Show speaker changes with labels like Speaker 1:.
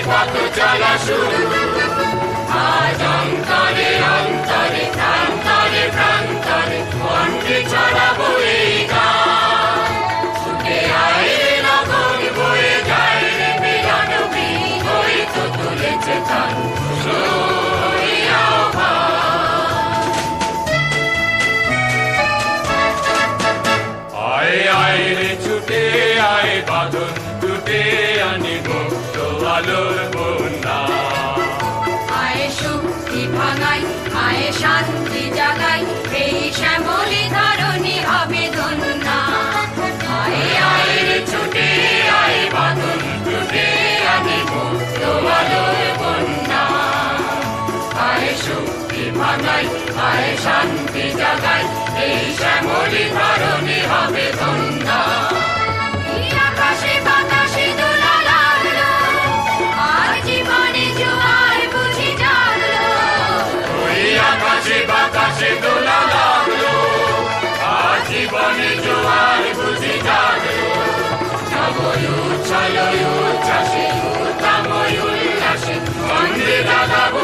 Speaker 1: পথ চলা শুরু আজ অন্তরে অন্তরে প্রান্তরে প্রান্তরে কণ্ঠে ছড়াবো এই গান ছুটে আয় লগন বয়ে যায় রে মিলন বীজ হয়তো তুলেছে তার আয় আয় রে ছুটে আয় বাঁধন টুটে আনিব আলোর বন্যা
Speaker 2: আয় শক্তি ভাঙাই আয় শান্তি জাগাই এই শ্যামলী ধরণী হবে ধন্যা
Speaker 1: আয় আয় রে ছুটে আয় বাঁধন টুটে আনিব আলোর বন্যা আয় শক্তি ভাঙাই আয় শান্তি জাগাই এই শ্যামলী ধরণী হবে ধন্যা
Speaker 2: আকাশে বাতাসে দোলা লাগলো আর জীবনে জোয়ার বুঝি জাগলো
Speaker 1: ওই আকাশে বাতাসে দোলা লাগলো আর জীবনে জোয়ার বুঝি জাগলো নবয় উচ্ছলয় উচ্ছ্বাসে উত্তময় উল্লাসে বন্দে লাগাবো